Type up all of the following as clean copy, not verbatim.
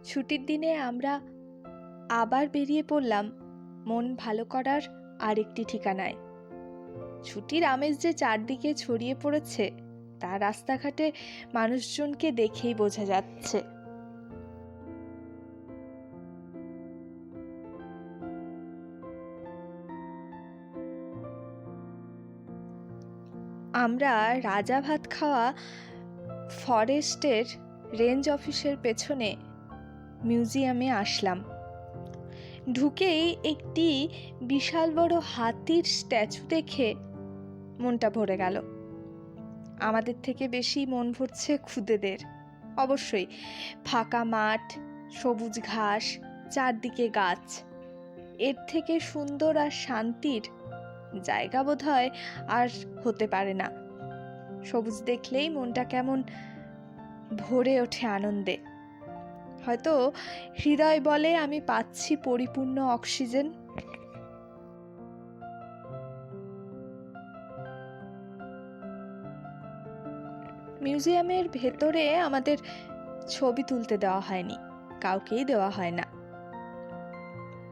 ছুটির দিনে আমরা আবার বেরিয়ে পড়লাম মন ভালো করার আরেকটি ঠিকানায়। ছুটির আমেজ যে চারদিকে ছড়িয়ে পড়েছে তা রাস্তাঘাটে মানুষজনকে দেখেই বোঝা যাচ্ছে। আমরা রাজা ভাত খাওয়া ফরেস্টের রেঞ্জ অফিসের পেছনে মিউজিয়ামে আসলাম। ঢুকেই একটি বিশাল বড় হাতির স্ট্যাচু দেখে মনটা ভরে গেল। আমাদের থেকে বেশি মন ভরছে খুদেদের। অবশ্যই ফাঁকা মাঠ, সবুজ ঘাস, চারদিকে গাছ, এর থেকে সুন্দর আর শান্তির জায়গা বোধহয় আর হতে পারে না। সবুজ দেখলেই মনটা কেমন ভরে ওঠে আনন্দে। হয়তো হৃদয় বলে আমি পাচ্ছি পরিপূর্ণ অক্সিজেন। মিউজিয়ামের ভেতরে আমাদের ছবি তুলতে দেওয়া হয়নি, কাউকেই দেওয়া হয় না।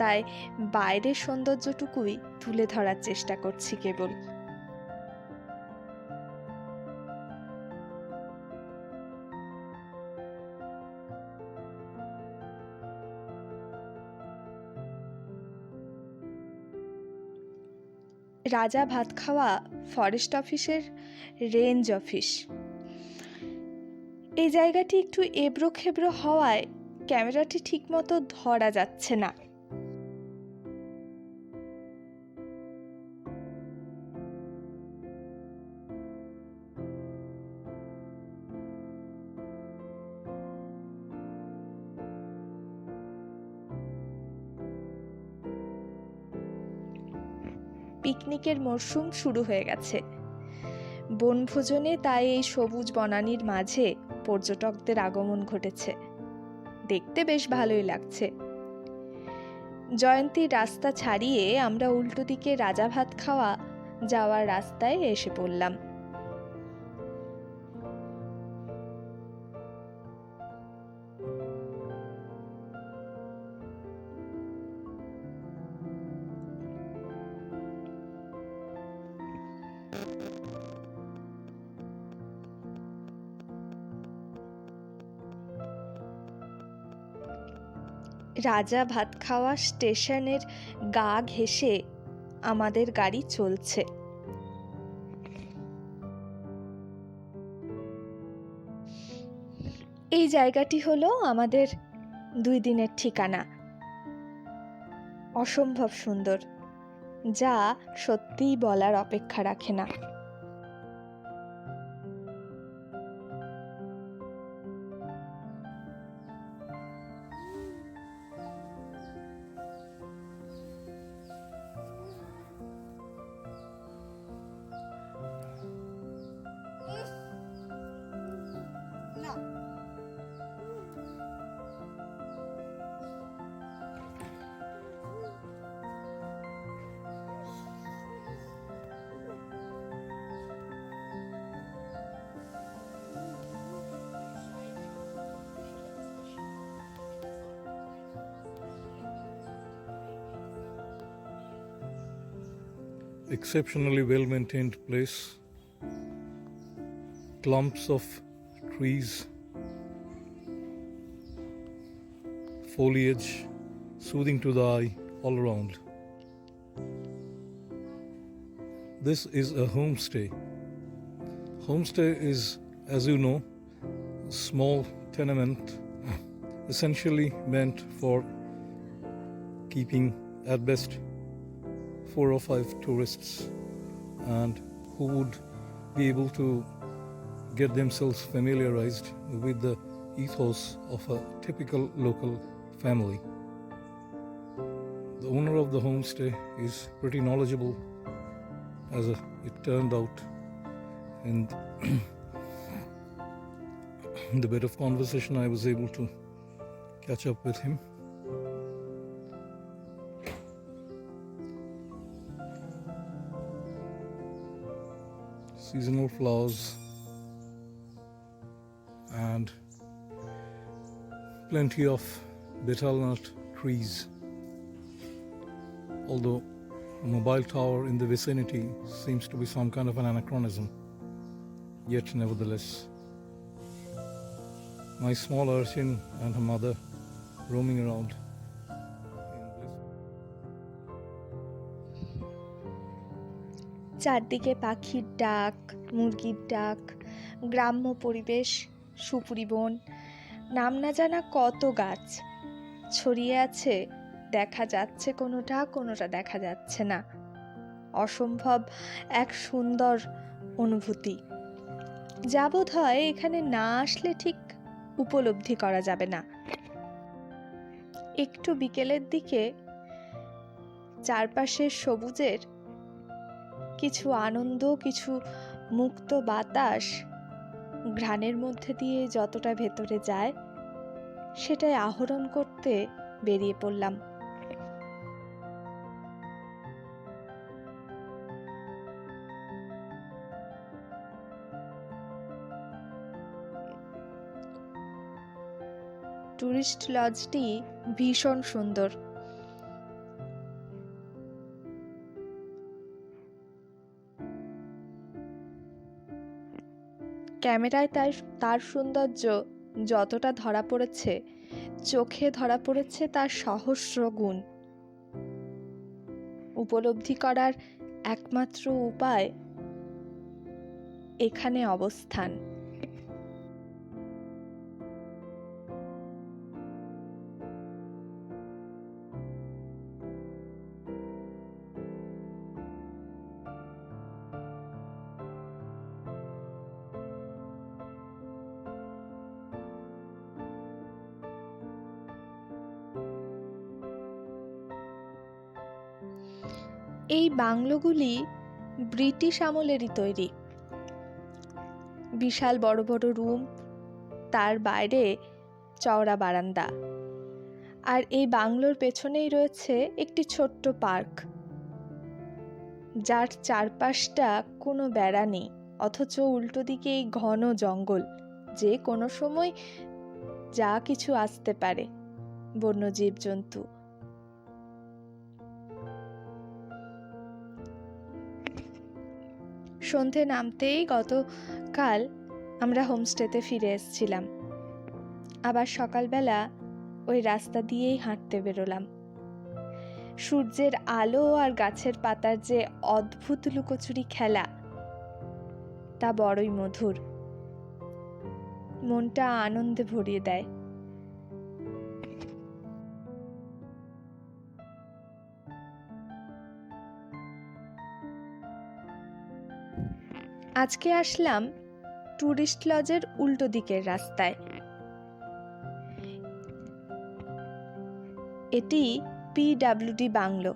তাই বাইরের সৌন্দর্যটুকুই তুলে ধরার চেষ্টা করছি কেবল। রাজা ভাত খাওয়া ফরেস্ট অফিসের রেঞ্জ অফিস। এই জায়গাটি একটু এবড়ো খেবড়ো হওয়ায় ক্যামেরাটি ঠিকমতো ধরা যাচ্ছে না। পিকনিকের মরশুম শুরু হয়ে গেছে। বনভোজনে তাই এই সবুজ বনানীর মাঝে পর্যটকদের আগমন ঘটেছে। দেখতে বেশ ভালোই লাগছে। জয়ন্তীর রাস্তা ছাড়িয়ে আমরা উল্টো দিকে রাজা ভাত খাওয়া যাওয়ার রাস্তায় এসে পড়লাম। রাজা ভাত খাওয়া স্টেশনের গা ঘেঁষে আমাদের গাড়ি চলছে। এই জায়গাটি হলো আমাদের 2 দিনের ঠিকানা। অসম্ভব সুন্দর, যা সত্যিই বলার অপেক্ষা রাখে না। Exceptionally well-maintained place, clumps of trees, foliage soothing to the eye all around. This is a homestay. Homestay is, as you know, a small tenement essentially meant for keeping at best 4 or 5 tourists, and who would be able to get themselves familiarized with the ethos of a typical local family. The owner of the homestay is pretty knowledgeable, as it turned out in the bit of conversation I was able to catch up with him. Seasonal flowers and plenty of betel nut trees. Although a mobile tower in the vicinity seems to be some kind of an anachronism, yet nevertheless, my small urchin and her mother roaming around in bliss. চারদিকে পাখির ডাক, মুরগির ডাক, গ্রাম্য পরিবেশ, সুপুরি বন, নাম না জানা কত গাছ ছড়িয়ে আছে। দেখা যাচ্ছে কোনোটা, কোনোটা দেখা যাচ্ছে না। অসম্ভব এক সুন্দর অনুভূতি, যা বোধ হয় এখানে না আসলে ঠিক উপলব্ধি করা যাবে না। একটু বিকেলের দিকে চারপাশের সবুজের কিছু আনন্দ, কিছু মুক্ত বাতাস ঘ্রাণের মধ্যে দিয়ে যতটা ভেতরে যায়, সেটাই আহরণ করতে বেরিয়ে পড়লাম। টুরিস্ট লজটি ভীষণ সুন্দর। ক্যামেরায় তার সৌন্দর্য যতটা ধরা পড়েছে, চোখে ধরা পড়েছে তার সহস্র গুণ। উপলব্ধি করার একমাত্র উপায় এখানে অবস্থান। এই বাংলোগুলি ব্রিটিশ আমলেরই তৈরি। বিশাল বড় বড় রুম, তার বাইরে চওড়া বারান্দা। আর এই বাংলোর পেছনেই রয়েছে একটি ছোট্ট পার্ক, যার চারপাশটা কোনো বেড়া নেই, অথচ উল্টো দিকে এই ঘন জঙ্গল, যে কোনো সময় যা কিছু আসতে পারে, বন্য জীবজন্তু। সন্ধে নামতেই গতকাল আমরা হোমস্টেতে ফিরে এসেছিলাম। আবার সকালবেলা ওই রাস্তা দিয়েই হাঁটতে বেরোলাম। সূর্যের আলো আর গাছের পাতার যে অদ্ভুত লুকোচুরি খেলা, তা বড়ই মধুর, মনটা আনন্দে ভরিয়ে দেয়। আজকে আসলাম টুরিস্ট লজের উল্টো দিকের রাস্তায়। এটি PWD বাংলো।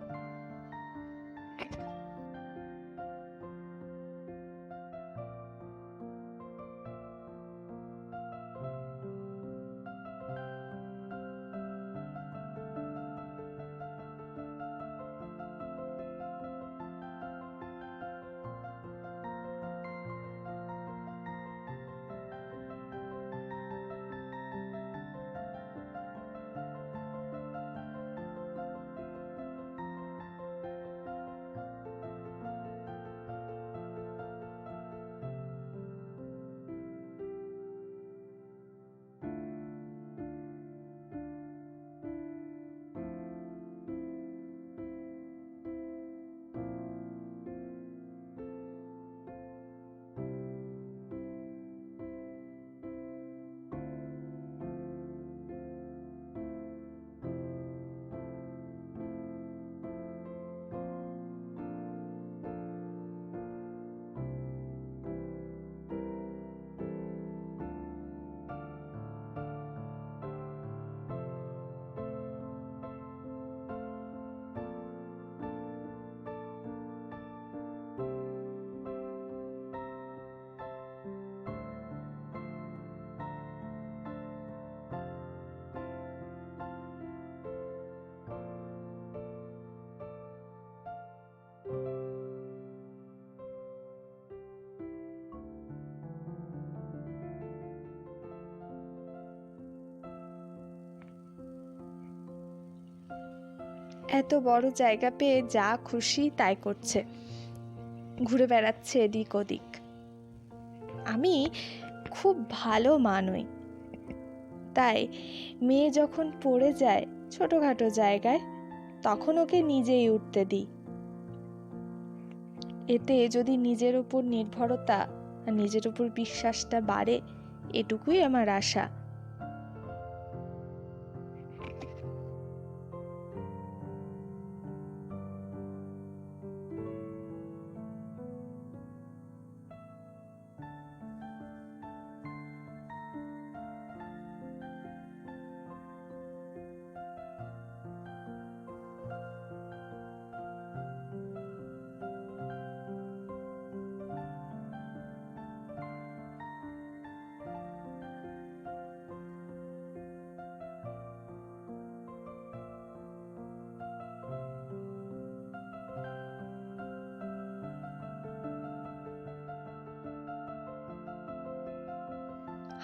এত বড় জায়গা পেয়ে যা খুশি তাই করছে, ঘুরে বেড়াচ্ছে এদিক ওদিক। আমি খুব ভালো মা নই, তাই মেয়ে যখন পড়ে যায় ছোটখাটো জায়গায় তখন ওকে নিজেই উঠতে দিই। এতে যদি নিজের উপর নির্ভরতা আর নিজের উপর বিশ্বাসটা বাড়ে, এটুকুই আমার আশা।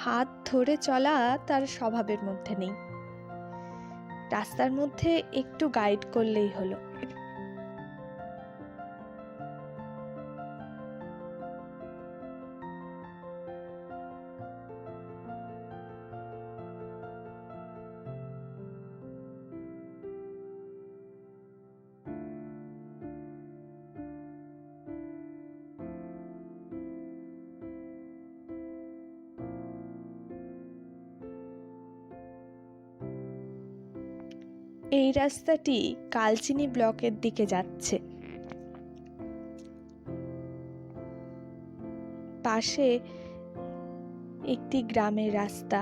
হাত ধরে চলা তার স্বভাবের মধ্যে নেই, রাস্তার মধ্যে একটু গাইড করলেই হলো। এই রাস্তাটি কালচিনি ব্লকের দিকে যাচ্ছে। পাশে একটি গ্রামের রাস্তা।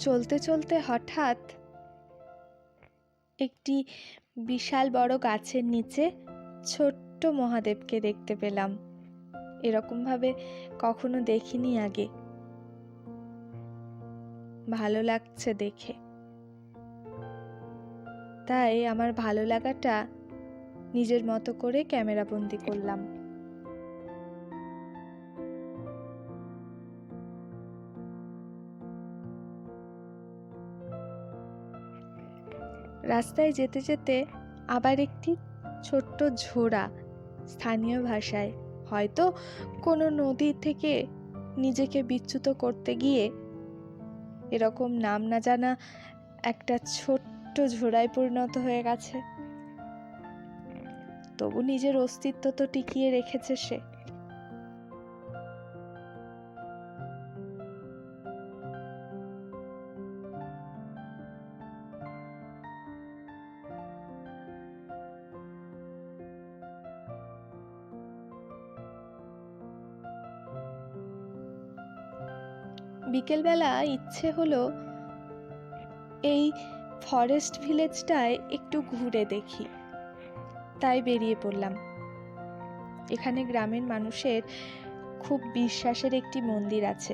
চলতে চলতে হঠাৎ একটি বিশাল বড় গাছের নিচে ছোট্ট মহাদেবকে দেখতে পেলাম। এরকম ভাবে কখনো দেখিনি আগে। ভালো লাগছে দেখে, তাই আমার ভালো লাগাটা নিজের মতো করে ক্যামেরা বন্দি করলাম। রাস্তায় যেতে যেতে আবার একটি ছোট্ট ঝোড়া, স্থানীয় ভাষায় হয়তো কোনো নদী থেকে নিজেকে বিচ্যুত করতে গিয়ে এরকম নাম না জানা একটা ছোট্ট ঝোড়ায় পরিণত হয়ে গেছে। তবু নিজের অস্তিত্ব তো টিকিয়ে রেখেছে সে। বিকেলবেলা ইচ্ছে হলো এই ফরেস্ট ভিলেজটায় একটু ঘুরে দেখি, তাই বেরিয়ে পড়লাম। এখানে গ্রামের মানুষের খুব বিশ্বাসের একটি মন্দির আছে,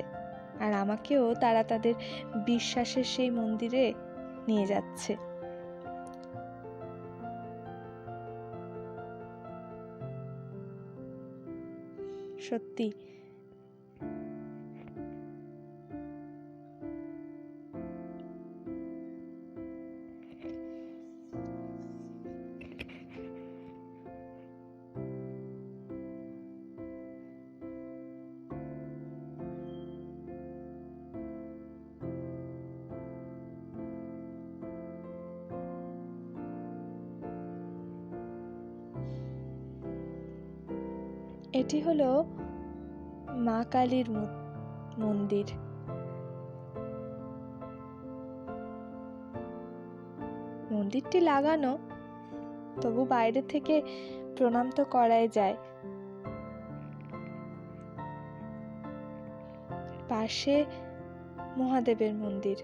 আর আমাকেও তারা তাদের বিশ্বাসের সেই মন্দিরে নিয়ে যাচ্ছে। সত্যি এটি হলো মা কালীর মন্দির। মন্দিরটি লাগানো, তবু বাইরে থেকে প্রণাম তো করাই যায়। পাশে মহাদেবের মন্দির।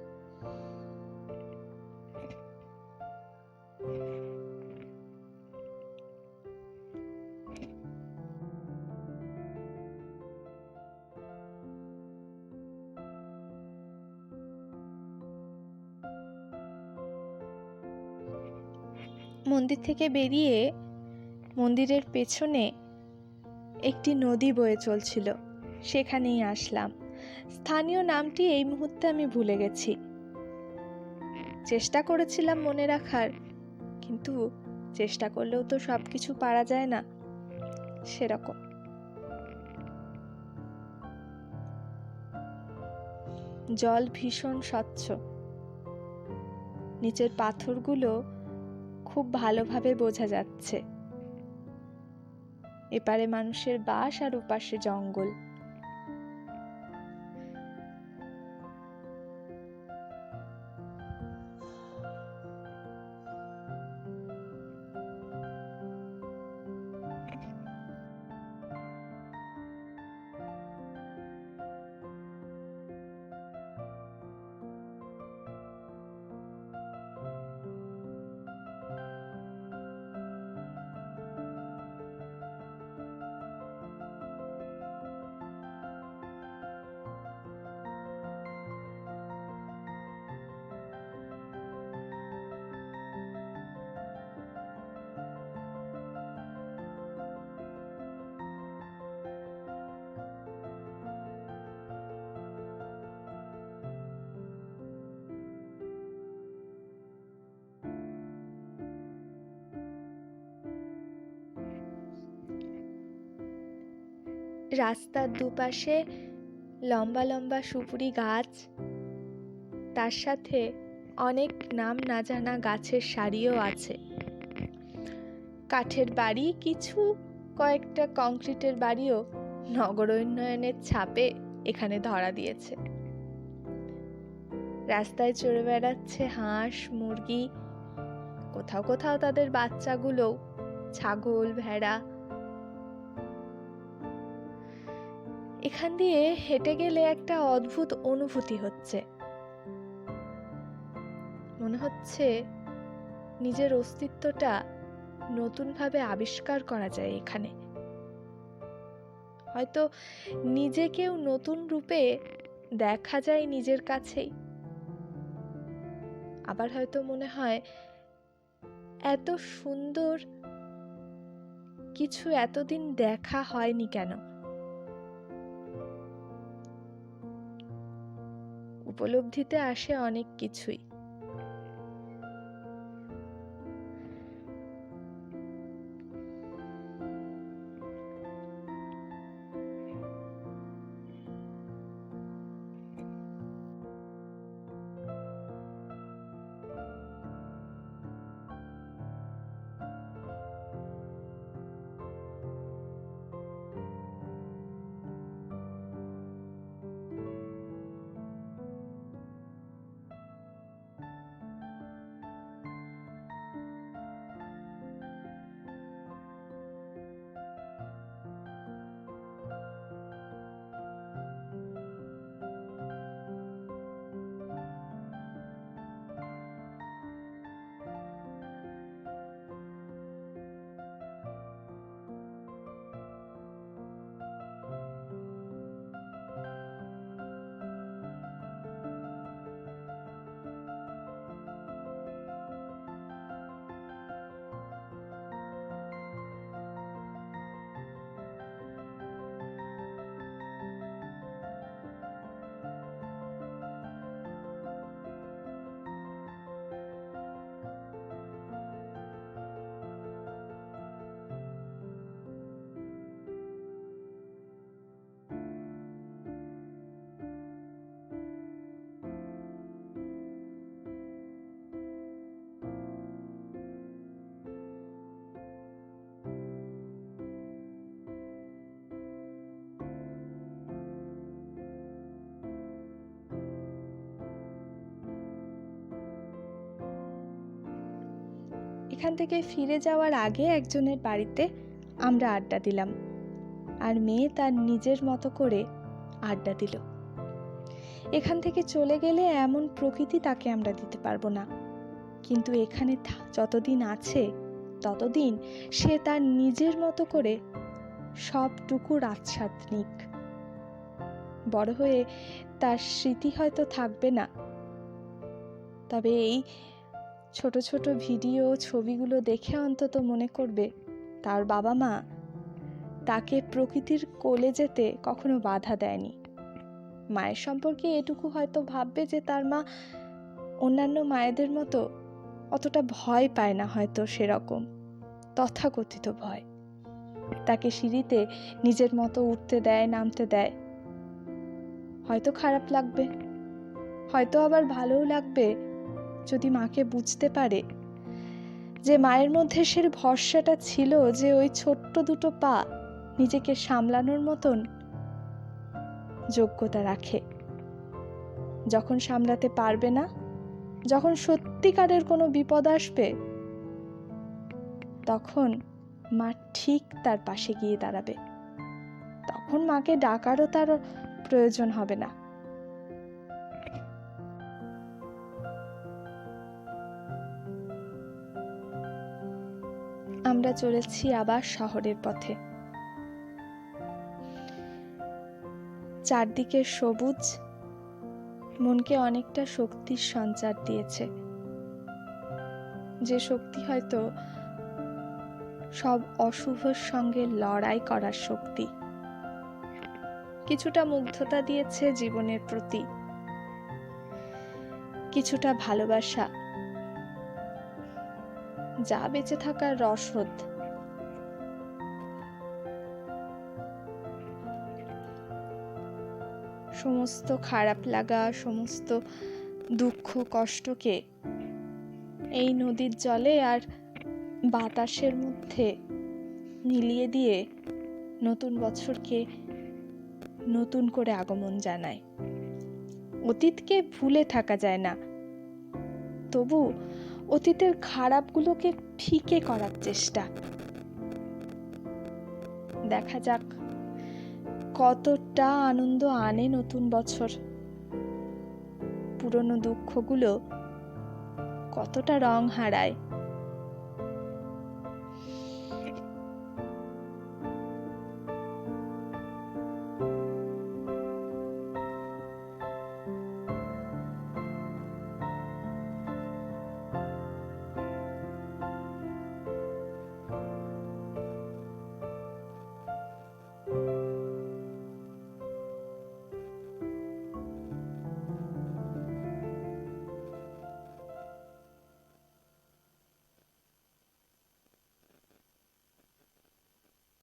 মন্দির থেকে বেরিয়ে মন্দিরের পেছনে একটি নদী বয়ে চলছিল, সেখানেই আসলাম। স্থানীয় নামটি এই মুহূর্তে আমি ভুলে গেছি। চেষ্টা করেছিলাম মনে রাখার, কিন্তু চেষ্টা করলেও তো সব কিছু পারা যায় না, সেরকম। জল ভীষণ স্বচ্ছ, নিচের পাথরগুলো খুব ভালোভাবে বোঝা যাচ্ছে। এপারে মানুষের বাস আর ওপাশে জঙ্গল। রাস্তার দুপাশে লম্বা লম্বা সুপুরি গাছ, তার সাথে অনেক নাম না জানা গাছের সারিও আছে। কাঠের বাড়ি, কিছু কয়েকটা কংক্রিটের বাড়িও নগরোন্নয়নের ছাপে এখানে ধরা দিয়েছে। রাস্তায় চড়ে বেড়াচ্ছে হাঁস, মুরগি, কোথাও কোথাও তাদের বাচ্চাগুলো, ছাগল, ভেড়া। এখান দিয়ে হেঁটে গেলে একটা অদ্ভুত অনুভূতি হচ্ছে। মনে হচ্ছে নিজের অস্তিত্বটা নতুনভাবে আবিষ্কার করা যায় এখানে। হয়তো নিজেকেও নতুন রূপে দেখা যায় নিজের কাছেই। আবার হয়তো মনে হয় এত সুন্দর কিছু এতদিন দেখা হয়নি কেন। উপলব্ধিতে আসে অনেক কিছুই। এখান থেকে ফিরে যাওয়ার আগে একজনের বাড়িতে আমরা আড্ডা দিলাম, আর মেয়ে তার নিজের মতো করে আড্ডা দিল। এখান থেকে চলে গেলে এমন প্রকৃতি তাকে আমরা দিতে পারবো না, কিন্তু এখানে যতদিন আছে ততদিন সে তার নিজের মতো করে সবটুকু আস্বাদ নিক। বড় হয়ে তার স্মৃতি হয়তো থাকবে না, তবে এই ছোট ছোট ভিডিও ছবিগুলো দেখে অন্তত মনে করবে তার বাবা মা তাকে প্রকৃতির কোলে যেতে কখনো বাধা দেয়নি। মায়ের সম্পর্কে এটুকু হয়তো ভাববে যে তার মা অন্যান্য মায়েদের মতো অতটা ভয় পায় না, হয়তো সেরকম তথাকথিত ভয়। তাকে সিঁড়িতে নিজের মতো উঠতে দেয়, নামতে দেয়। হয়তো খারাপ লাগবে, হয়তো আবার ভালোও লাগবে যদি মাকে বুঝতে পারে যে মায়ের মধ্যে সে ভরসাটা ছিল যে ওই ছোট্ট দুটো পা নিজেকে সামলানোর মতন যোগ্যতা রাখে। যখন সামলাতে পারবে না, যখন সত্যিকারের কোনো বিপদ আসবে, তখন মা ঠিক তার পাশে গিয়ে দাঁড়াবে। তখন মাকে ডাকারও তার প্রয়োজন হবে না। আমরা চলেছি আবার শহরের পথে। চারদিকের সবুজ মনকে অনেকটা শক্তির সঞ্চার দিয়েছে, যে শক্তি হয়তো সব অশুভর সঙ্গে লড়াই করার শক্তি। কিছুটা মুগ্ধতা দিয়েছে জীবনের প্রতি, কিছুটা ভালোবাসা, যা বেঁচে থাকার রসদ। সমস্ত খারাপ লাগা, সমস্ত দুঃখ কষ্টকে এই নদীর জলে আর বাতাসের মধ্যে মিলিয়ে দিয়ে নতুন বছরকে নতুন করে আগমন জানায়। অতীতকে ভুলে থাকা যায় না, তবু অতীতের খারাপগুলোকে ফিকে করার চেষ্টা। দেখা যাক কতটা আনন্দ আনে নতুন বছর, পুরনো দুঃখগুলো কতটা রং হারায়।